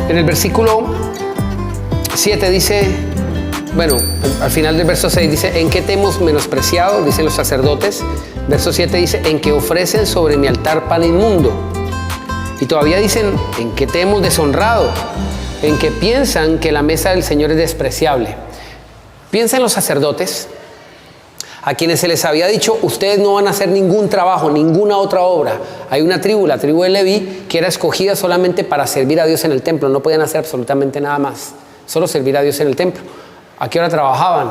En el versículo 7 dice, bueno, al final del verso 6 dice, ¿en qué te hemos menospreciado? Dicen los sacerdotes. Verso 7 dice, en que ofrecen sobre mi altar pan inmundo. Y todavía dicen, ¿en qué te hemos deshonrado? En que piensan que la mesa del Señor es despreciable. Piensa en los sacerdotes, a quienes se les había dicho, ustedes no van a hacer ningún trabajo, ninguna otra obra. Hay una tribu, la tribu de Leví, que era escogida solamente para servir a Dios en el templo. No podían hacer absolutamente nada más, solo servir a Dios en el templo. ¿A qué hora trabajaban?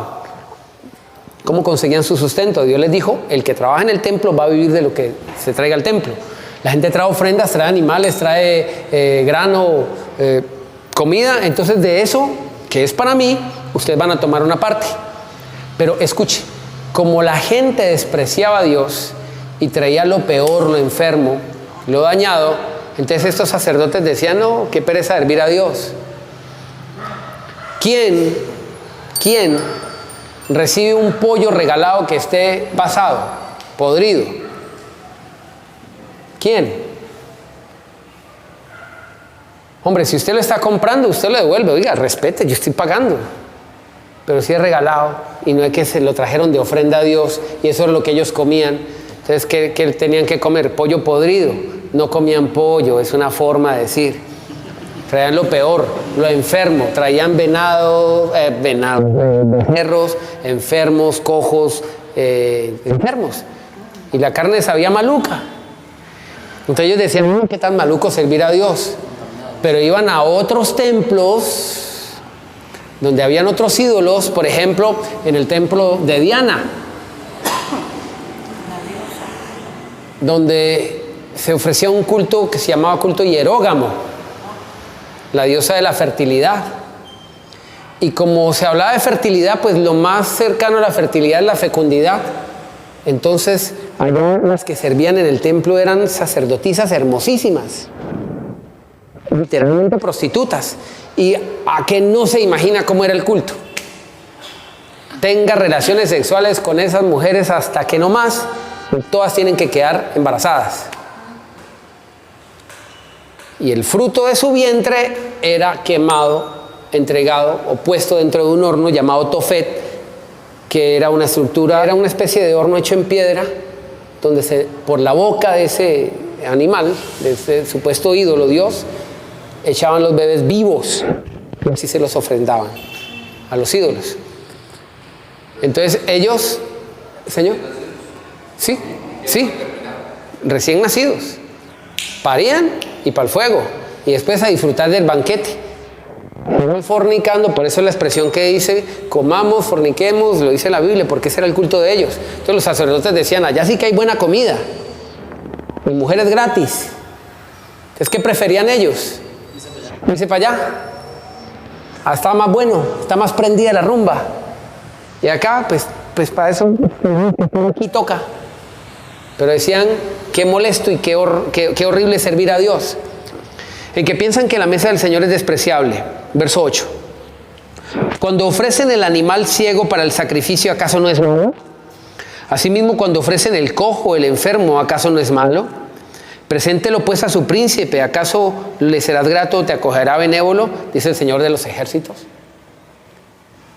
¿Cómo conseguían su sustento? Dios les dijo, el que trabaja en el templo va a vivir de lo que se traiga al templo. La gente trae ofrendas, trae animales, trae grano, comida. Entonces de eso, que es para mí, ustedes van a tomar una parte. Pero escuche, como la gente despreciaba a Dios y traía lo peor, lo enfermo, lo dañado, entonces estos sacerdotes decían, no, qué pereza servir a Dios. ¿Quién recibe un pollo regalado que esté pasado, podrido? ¿Quién? Hombre, si usted lo está comprando, usted lo devuelve. Oiga, respete, yo estoy pagando. Pero si es regalado y no es que se lo trajeron de ofrenda a Dios y eso es lo que ellos comían. Entonces, ¿qué tenían que comer? Pollo podrido. No comían pollo, es una forma de decir. Traían lo peor, lo enfermo. Traían becerros, enfermos, cojos, enfermos. Y la carne sabía maluca. Entonces ellos decían, ¿qué tan maluco servir a Dios? Pero iban a otros templos donde habían otros ídolos, por ejemplo, en el templo de Diana, donde se ofrecía un culto que se llamaba culto hierógamo, la diosa de la fertilidad. Y como se hablaba de fertilidad, pues lo más cercano a la fertilidad es la fecundidad. Entonces, las que servían en el templo eran sacerdotisas hermosísimas, literalmente prostitutas. Y a que no se imagina cómo era el culto. Tenga relaciones sexuales con esas mujeres hasta que no más, todas tienen que quedar embarazadas. Y el fruto de su vientre era quemado, entregado o puesto dentro de un horno llamado tofet, que era una estructura, era una especie de horno hecho en piedra, donde por la boca de ese animal, de ese supuesto ídolo Dios, echaban los bebés vivos y así se los ofrendaban a los ídolos. Entonces ellos, Señor, sí, recién nacidos, parían y para el fuego y después a disfrutar del banquete. No fornicando, por eso la expresión que dice, comamos, forniquemos, lo dice la Biblia, porque ese era el culto de ellos. Entonces los sacerdotes decían, allá sí que hay buena comida, y mujeres gratis. Entonces, ¿qué preferían ellos? Dice para allá. Está más bueno, está más prendida la rumba. Y acá, pues para eso, aquí toca. Pero decían, qué molesto y qué horrible servir a Dios. En que piensan que la mesa del Señor es despreciable. Verso 8. Cuando ofrecen el animal ciego para el sacrificio, ¿acaso no es malo? Asimismo, cuando ofrecen el cojo, el enfermo, ¿acaso no es malo? Preséntelo pues a su príncipe, ¿acaso le serás grato o te acogerá benévolo? Dice el Señor de los ejércitos.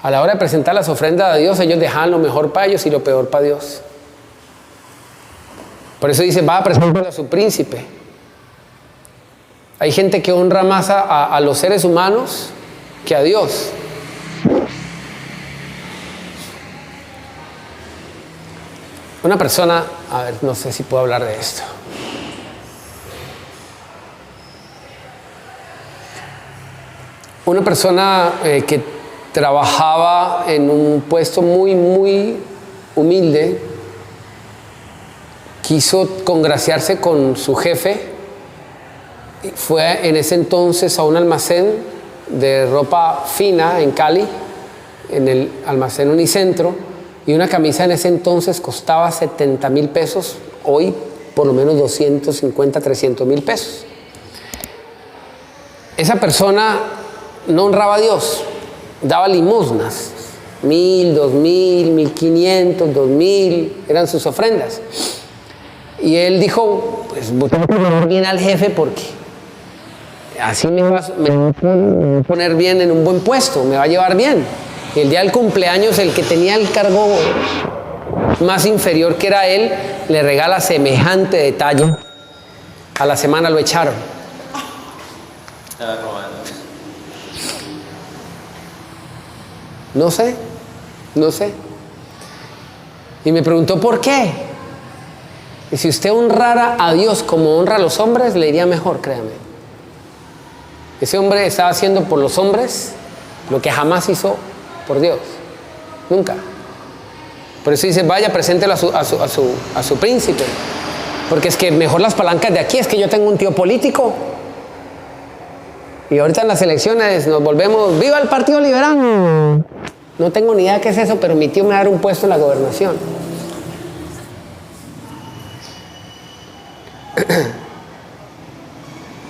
A la hora de presentar las ofrendas a Dios, ellos dejaban lo mejor para ellos y lo peor para Dios. Por eso dice, va a presentarlo a su príncipe. Hay gente que honra más a los seres humanos que a Dios. Una persona, a ver, no sé si puedo hablar de esto. Una persona que trabajaba en un puesto muy, muy humilde, quiso congraciarse con su jefe. Fue en ese entonces a un almacén de ropa fina en Cali, en el almacén Unicentro, y una camisa en ese entonces costaba 70,000 pesos, hoy por lo menos 250, 300,000 pesos. Esa persona no honraba a Dios, daba limosnas, 1,000, 2,000, 1,500, 2,000, eran sus ofrendas. Y él dijo, pues tengo que poner bien al jefe porque así me va a poner bien en un buen puesto, me va a llevar bien. Y el día del cumpleaños, el que tenía el cargo más inferior que era él, le regala semejante detalle. A la semana lo echaron. No sé. Y me preguntó por qué. Y si usted honrara a Dios como honra a los hombres, le iría mejor, créame. Ese hombre estaba haciendo por los hombres lo que jamás hizo por Dios. Nunca. Por eso dice, vaya, preséntelo a su príncipe. Porque es que mejor las palancas de aquí, es que yo tengo un tío político. Y ahorita en las elecciones nos volvemos, ¡viva el Partido Liberal! No tengo ni idea qué es eso, pero mi tío me va a dar un puesto en la gobernación.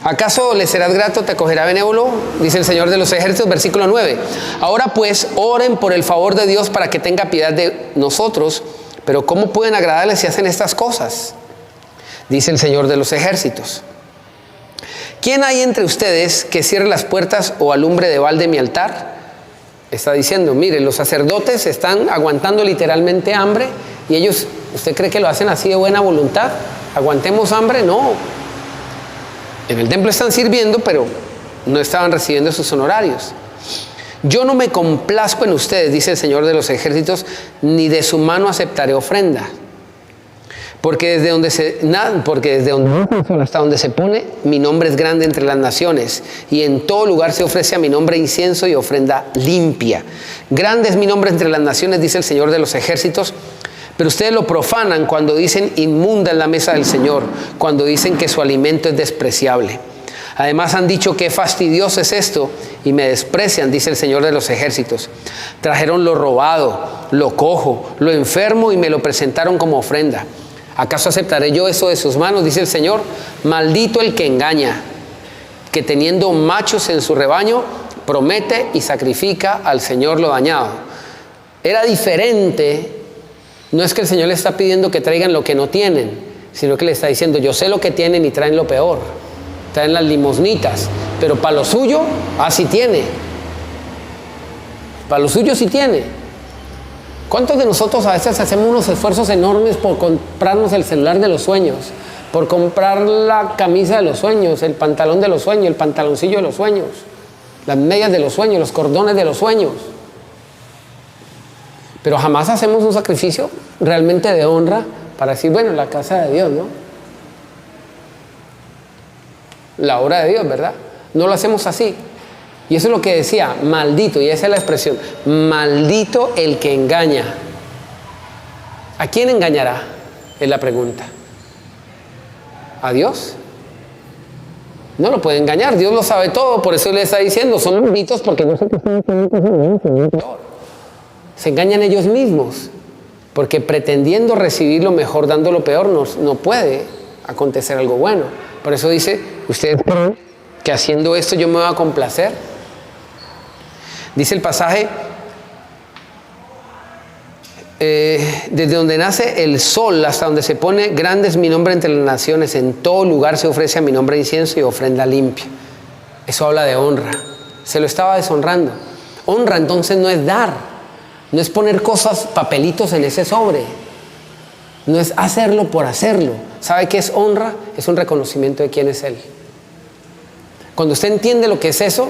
¿Acaso le serás grato, te acogerá benévolo? Dice el Señor de los ejércitos, versículo 9. Ahora pues, oren por el favor de Dios para que tenga piedad de nosotros. Pero ¿cómo pueden agradarle si hacen estas cosas? Dice el Señor de los ejércitos. ¿Quién hay entre ustedes que cierre las puertas o alumbre de balde mi altar? Está diciendo, mire, los sacerdotes están aguantando literalmente hambre y ellos, ¿usted cree que lo hacen así de buena voluntad? ¿Aguantemos hambre? No. En el templo están sirviendo, pero no estaban recibiendo sus honorarios. Yo no me complazco en ustedes, dice el Señor de los ejércitos, ni de su mano aceptaré ofrenda. Porque desde donde hasta donde se pone, mi nombre es grande entre las naciones, y en todo lugar se ofrece a mi nombre incienso y ofrenda limpia. Grande es mi nombre entre las naciones, dice el Señor de los ejércitos, pero ustedes lo profanan cuando dicen inmunda en la mesa del Señor, cuando dicen que su alimento es despreciable. Además han dicho qué fastidioso es esto y me desprecian, dice el Señor de los ejércitos. Trajeron lo robado, lo cojo, lo enfermo y me lo presentaron como ofrenda. ¿Acaso aceptaré yo eso de sus manos? Dice el Señor. Maldito el que engaña, que teniendo machos en su rebaño, promete y sacrifica al Señor lo dañado. Era diferente. No es que el Señor le está pidiendo que traigan lo que no tienen, sino que le está diciendo, yo sé lo que tienen y traen lo peor. Traen las limosnitas, pero para lo suyo, sí tiene. Para lo suyo sí tiene. ¿Cuántos de nosotros a veces hacemos unos esfuerzos enormes por comprarnos el celular de los sueños, por comprar la camisa de los sueños, el pantalón de los sueños, el pantaloncillo de los sueños, las medias de los sueños, los cordones de los sueños? Pero jamás hacemos un sacrificio realmente de honra para decir, bueno, la casa de Dios, ¿no? La obra de Dios, ¿verdad? No lo hacemos así. Y eso es lo que decía, maldito, y esa es la expresión, maldito el que engaña. ¿A quién engañará? Es la pregunta. ¿A Dios? No lo puede engañar, Dios lo sabe todo, por eso le está diciendo, son malditos porque no sé qué son. Se engañan ellos mismos, porque pretendiendo recibir lo mejor, dando lo peor, no puede acontecer algo bueno. Por eso dice, ¿ustedes creen que haciendo esto yo me voy a complacer? Dice el pasaje, desde donde nace el sol hasta donde se pone, grande es mi nombre entre las naciones, en todo lugar se ofrece a mi nombre incienso y ofrenda limpia. Eso habla de honra. Se lo estaba deshonrando. Honra entonces no es dar, no es poner cosas, papelitos en ese sobre, no es hacerlo por hacerlo. ¿Sabe qué es honra? Es un reconocimiento de quién es Él. Cuando usted entiende lo que es eso,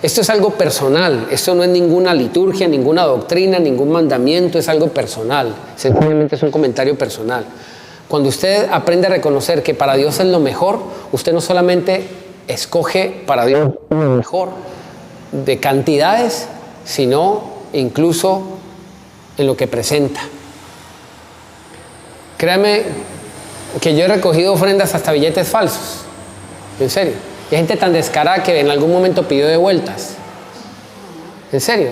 esto es algo personal, esto no es ninguna liturgia, ninguna doctrina, ningún mandamiento, es algo personal, sencillamente es un comentario personal. Cuando usted aprende a reconocer que para Dios es lo mejor, usted no solamente escoge para Dios lo mejor de cantidades, sino incluso en lo que presenta. Créame que yo he recogido ofrendas hasta billetes falsos, en serio. Hay gente tan descarada que en algún momento pidió de vueltas. En serio.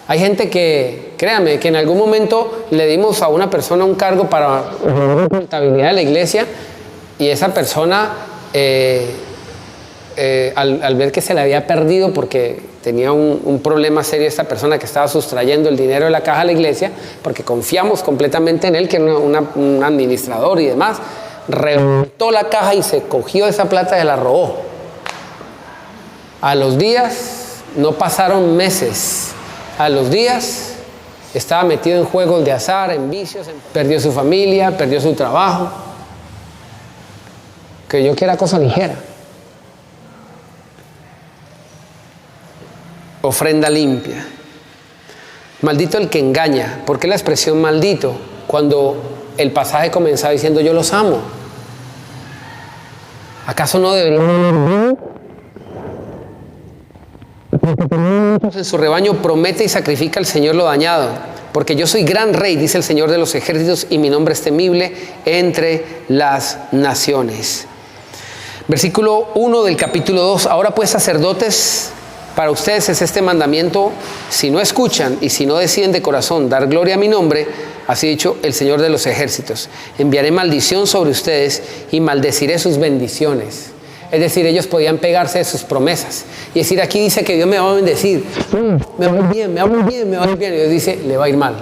Hay gente que, créame, que en algún momento le dimos a una persona un cargo para la contabilidad de la iglesia y esa persona, al ver que se le había perdido porque tenía un problema serio esta persona que estaba sustrayendo el dinero de la caja a la iglesia, porque confiamos completamente en él, que era un administrador y demás, reventó la caja y se cogió esa plata y la robó. A los días, no pasaron meses, a los días estaba metido en juegos de azar, en vicios, perdió su familia, perdió su trabajo. Creyó que era cosa ligera. Ofrenda limpia. Maldito el que engaña. ¿Por qué la expresión maldito? Cuando el pasaje comenzaba diciendo yo los amo. ¿Acaso no deberían? En su rebaño promete y sacrifica al Señor lo dañado. Porque yo soy gran rey, dice el Señor de los ejércitos, y mi nombre es temible entre las naciones. Versículo 1 del capítulo 2. Ahora pues, sacerdotes, para ustedes es este mandamiento: si no escuchan y si no deciden de corazón dar gloria a mi nombre, así ha dicho el Señor de los ejércitos, enviaré maldición sobre ustedes y maldeciré sus bendiciones. Es decir, ellos podían pegarse de sus promesas y decir, aquí dice que Dios me va a bendecir, me va a ir bien, me va a ir bien, me va a ir bien. Y Dios dice, le va a ir mal.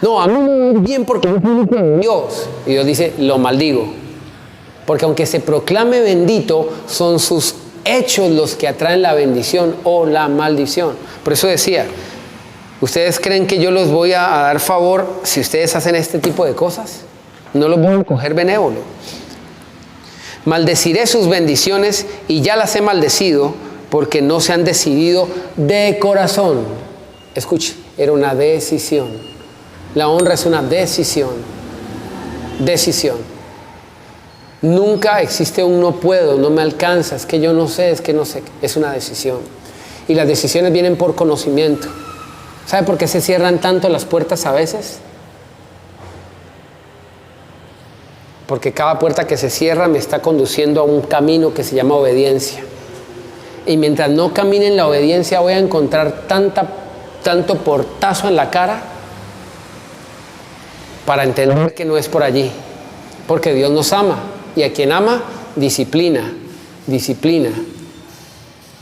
No, a mí me va a ir bien porque yo soy hijo de Dios. Y Dios dice, lo maldigo. Porque aunque se proclame bendito, son sus hechos los que atraen la bendición o la maldición. Por eso decía, ¿ustedes creen que yo los voy a dar favor si ustedes hacen este tipo de cosas? No los voy a coger benévolo. Maldeciré sus bendiciones y ya las he maldecido porque no se han decidido de corazón. Escuche, era una decisión. La honra es una decisión. Decisión. Nunca existe un no puedo, no me alcanza, es que yo no sé, es que no sé. Es una decisión. Y las decisiones vienen por conocimiento. ¿Sabe por qué se cierran tanto las puertas a veces? Porque cada puerta que se cierra me está conduciendo a un camino que se llama obediencia. Y mientras no camine en la obediencia voy a encontrar tanto portazo en la cara para entender que no es por allí. Porque Dios nos ama. Y a quien ama, disciplina. Disciplina.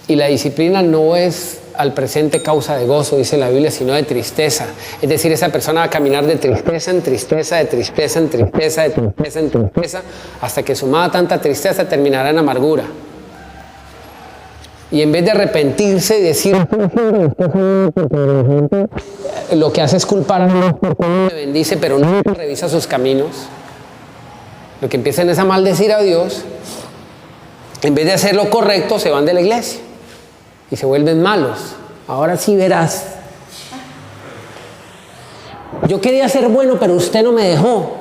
Y la disciplina no es al presente causa de gozo, dice la Biblia, sino de tristeza. Es decir, esa persona va a caminar de tristeza en tristeza, de tristeza en tristeza, de tristeza en tristeza, hasta que sumada tanta tristeza terminará en amargura. Y en vez de arrepentirse y decir, lo que hace es culpar a Dios porque me bendice, pero no revisa sus caminos. Lo que empiezan es a maldecir a Dios. En vez de hacer lo correcto, se van de la iglesia y se vuelven malos. Ahora sí verás. Yo quería ser bueno, pero usted no me dejó.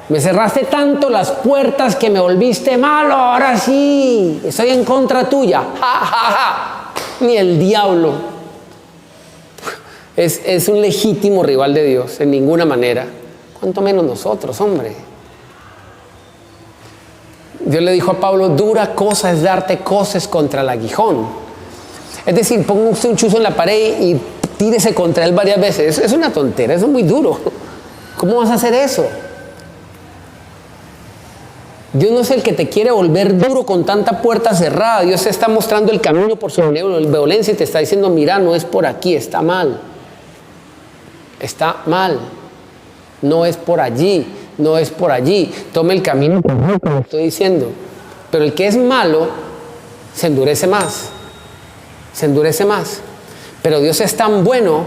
Me cerraste tanto las puertas que me volviste malo. Ahora sí, estoy en contra tuya. Ja, ja, ja. Ni el diablo es un legítimo rival de Dios, en ninguna manera. Cuanto menos nosotros, hombre. Dios le dijo a Pablo, dura cosa es darte coces contra el aguijón. Es decir, ponga usted un chuzo en la pared y tírese contra él varias veces. Es una tontera, eso es muy duro. ¿Cómo vas a hacer eso? Dios no es el que te quiere volver duro con tanta puerta cerrada. Dios te está mostrando el camino por su benevolencia y te está diciendo, mira, no es por aquí, está mal. Está mal. No es por allí. No es por allí. Tome el camino como estoy diciendo. Pero el que es malo se endurece más. Se endurece más. Pero Dios es tan bueno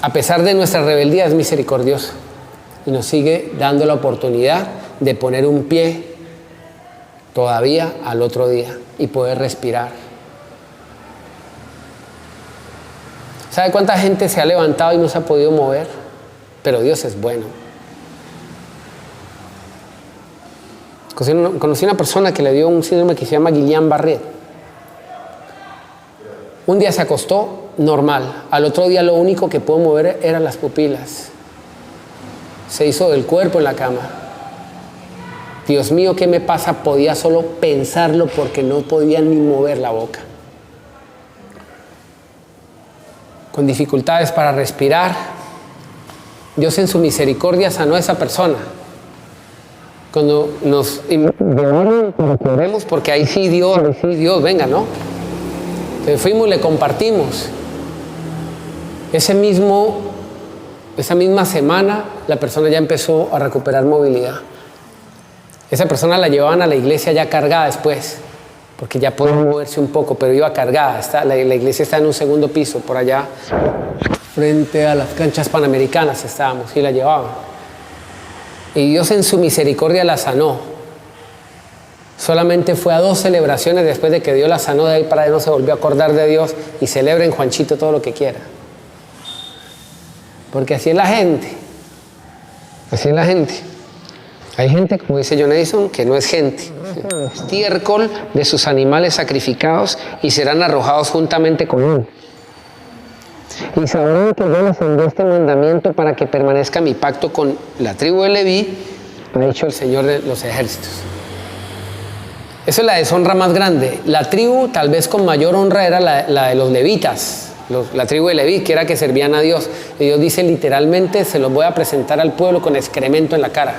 a pesar de nuestra rebeldía es misericordioso y nos sigue dando la oportunidad de poner un pie todavía al otro día y poder respirar. ¿Sabe cuánta gente se ha levantado y no se ha podido mover? Pero Dios es bueno. Conocí una persona que le dio un síndrome que se llama Guillain-Barré. Un día se acostó normal. Al otro día lo único que pudo mover eran las pupilas. Se hizo del cuerpo en la cama. Dios mío, ¿qué me pasa? Podía solo pensarlo porque no podía ni mover la boca. Con dificultades para respirar. Dios en su misericordia sanó a esa persona. Cuando nos oremos, porque ahí sí Dios, venga, ¿no? Entonces fuimos y le compartimos. Ese mismo esa misma semana la persona ya empezó a recuperar movilidad. Esa persona la llevaban a la iglesia ya cargada después, porque ya podía moverse un poco, pero iba cargada. La iglesia está en un segundo piso, por allá, frente a las canchas panamericanas estábamos, y la llevaban. Y Dios en su misericordia la sanó. Solamente fue a 2 celebraciones después de que Dios la sanó, de ahí para ahí no se volvió a acordar de Dios, y celebren Juanchito todo lo que quiera. Porque así es la gente. Así es la gente. Hay gente, como dice John Edison, que no es gente. Estiércol de sus animales sacrificados y serán arrojados juntamente con él. Y sabrán que yo les envié este mandamiento para que permanezca mi pacto con la tribu de Leví, ha dicho el Señor de los ejércitos. Esa es la deshonra más grande. La tribu tal vez con mayor honra era la de los levitas. La tribu de Leví, que era que servían a Dios. Y Dios dice literalmente, se los voy a presentar al pueblo con excremento en la cara,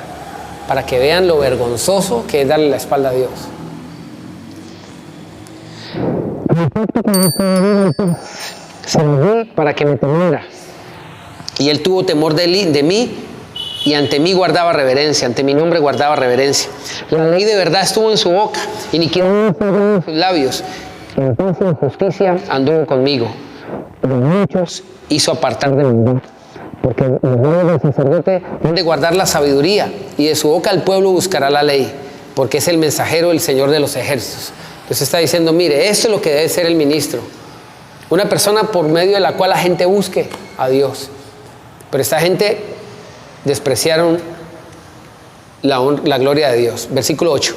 para que vean lo vergonzoso que es darle la espalda a Dios. Se lo di para que me temiera. Y él tuvo temor de mí, y ante mí guardaba reverencia, ante mi nombre guardaba reverencia. La ley de verdad estuvo en su boca, y ni quién en sus labios. Entonces en justicia anduvo conmigo, pero muchos hizo apartar de mí. Porque los labios del sacerdote han de guardar la sabiduría, y de su boca el pueblo buscará la ley, porque es el mensajero del Señor de los ejércitos. Entonces está diciendo, mire, esto es lo que debe ser el ministro. Una persona por medio de la cual la gente busque a Dios. Pero esta gente despreciaron la gloria de Dios. Versículo 8.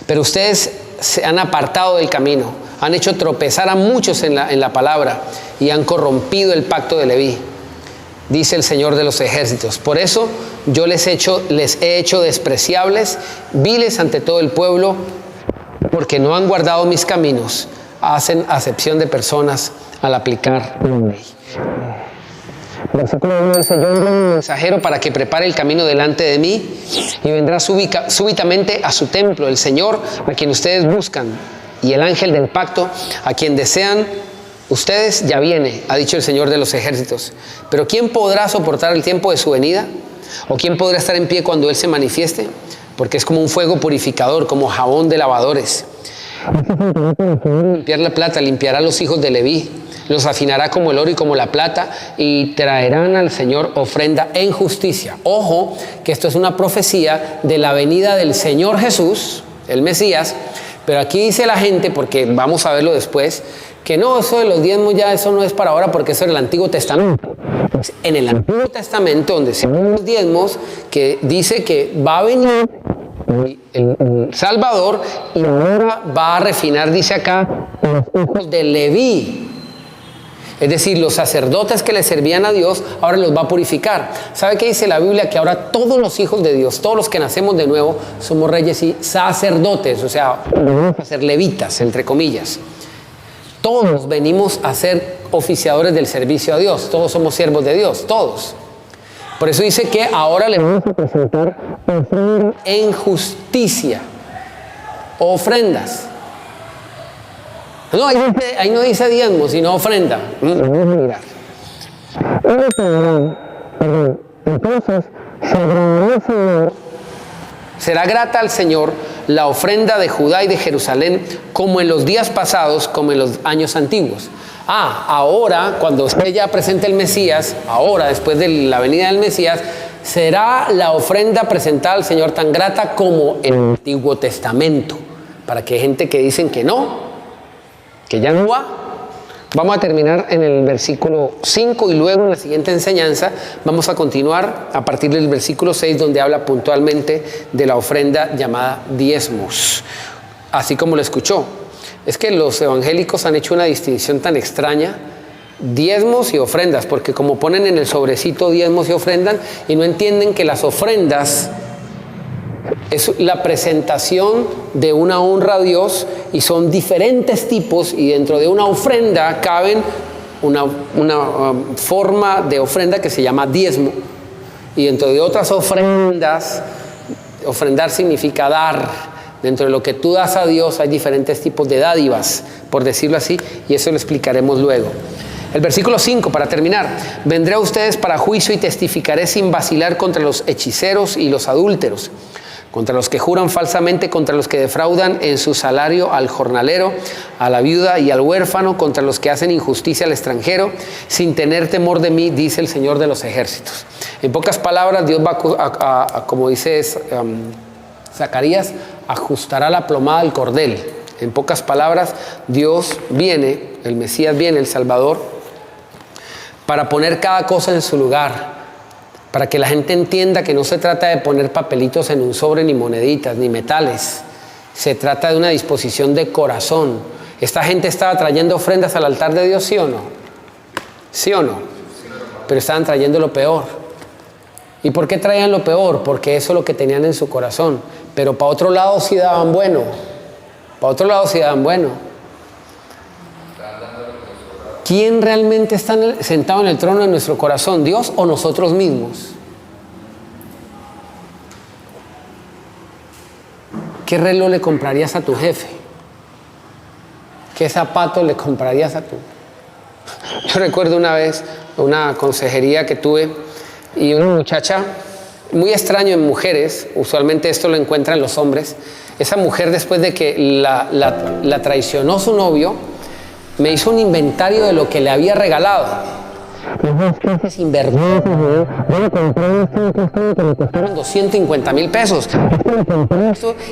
Pero ustedes se han apartado del camino, han hecho tropezar a muchos en la palabra y han corrompido el pacto de Leví, dice el Señor de los ejércitos. Por eso yo les he hecho despreciables, viles ante todo el pueblo, porque no han guardado mis caminos, hacen acepción de personas al aplicar la ley. Versículo 1 dice, yo envío un mensajero para que prepare el camino delante de mí, y vendrá súbitamente a su templo el Señor a quien ustedes buscan, y el ángel del pacto a quien desean ustedes ya viene, ha dicho el Señor de los ejércitos. Pero ¿quién podrá soportar el tiempo de su venida? ¿O quién podrá estar en pie cuando Él se manifieste? Porque es como un fuego purificador, como jabón de lavadores. Limpiar la plata, limpiará a los hijos de Leví, los afinará como el oro y como la plata, y traerán al Señor ofrenda en justicia. Ojo, que esto es una profecía de la venida del Señor Jesús, el Mesías, pero aquí dice la gente, porque vamos a verlo después, que no, eso de los diezmos ya eso no es para ahora, porque eso es el Antiguo Testamento. Pues en el Antiguo Testamento, donde se hablan los diezmos, que dice que va a venir el Salvador, y ahora va a refinar, dice acá, los hijos de Leví. Es decir, los sacerdotes que le servían a Dios, ahora los va a purificar. ¿Sabe qué dice la Biblia? Que ahora todos los hijos de Dios, todos los que nacemos de nuevo, somos reyes y sacerdotes, o sea, venimos a ser levitas, entre comillas. Todos venimos a ser oficiadores del servicio a Dios, todos somos siervos de Dios, todos. Por eso dice que ahora le vamos a presentar ofrenda en justicia, ofrendas. No, ahí no dice diezmo, sino ofrenda. Vamos a mirar. Entonces, será grata al Señor la ofrenda de Judá y de Jerusalén, como en los días pasados, como en los años antiguos. Ahora, cuando usted ya presente el Mesías, ahora, después de la venida del Mesías, será la ofrenda presentada al Señor tan grata como en el Antiguo Testamento. Para que hay gente que dicen que no, que ya no va. Vamos a terminar en el versículo 5 y luego en la siguiente enseñanza vamos a continuar a partir del versículo 6, donde habla puntualmente de la ofrenda llamada diezmos. Así como lo escuchó. Es que los evangélicos han hecho una distinción tan extraña, diezmos y ofrendas, porque como ponen en el sobrecito diezmos y ofrendas, y no entienden que las ofrendas es la presentación de una honra a Dios, y son diferentes tipos, y dentro de una ofrenda caben una forma de ofrenda que se llama diezmo, y dentro de otras ofrendas, ofrendar significa dar. Dentro de lo que tú das a Dios hay diferentes tipos de dádivas, por decirlo así, y eso lo explicaremos luego. El versículo 5, para terminar. Vendré a ustedes para juicio y testificaré sin vacilar contra los hechiceros y los adúlteros, contra los que juran falsamente, contra los que defraudan en su salario al jornalero, a la viuda y al huérfano, contra los que hacen injusticia al extranjero, sin tener temor de mí, dice el Señor de los ejércitos. En pocas palabras, Dios va como dice Zacarías, ajustará la plomada al cordel. En pocas palabras, Dios viene, el Mesías viene, el Salvador, para poner cada cosa en su lugar, para que la gente entienda que no se trata de poner papelitos en un sobre, ni moneditas, ni metales. Se trata de una disposición de corazón. Esta gente estaba trayendo ofrendas al altar de Dios, ¿sí o no? ¿Sí o no? Pero estaban trayendo lo peor. ¿Y por qué traían lo peor? Porque eso es lo que tenían en su corazón. Pero para otro lado sí daban bueno. Para otro lado sí daban bueno. ¿Quién realmente está sentado en el trono de nuestro corazón? ¿Dios o nosotros mismos? ¿Qué reloj le comprarías a tu jefe? ¿Qué zapato le comprarías a tu? Yo recuerdo una vez una consejería que tuve y una muchacha, muy extraño en mujeres, usualmente esto lo encuentran los hombres. Esa mujer, después de que la traicionó su novio, me hizo un inventario de lo que le había regalado. Que me costaron 250,000 pesos.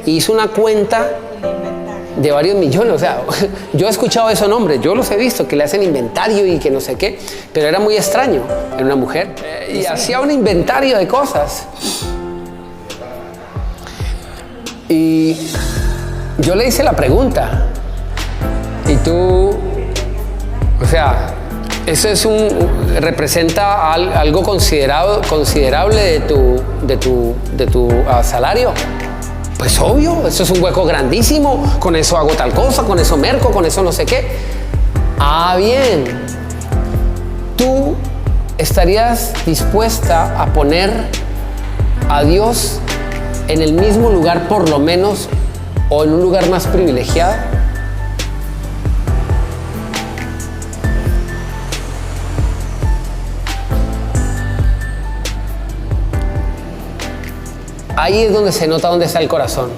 Y hizo una cuenta de varios millones. O sea, yo he escuchado esos nombres, yo los he visto, que le hacen inventario y que no sé qué, pero era muy extraño. Era una mujer y hacía un inventario de cosas. Y yo le hice la pregunta, y tú, o sea, eso representa algo considerable de tu salario. Pues obvio, eso es un hueco grandísimo, con eso hago tal cosa, con eso merco, con eso no sé qué. Ah, bien, tú estarías dispuesta a poner a Dios en el mismo lugar por lo menos, o en un lugar más privilegiado. Ahí es donde se nota dónde está el corazón.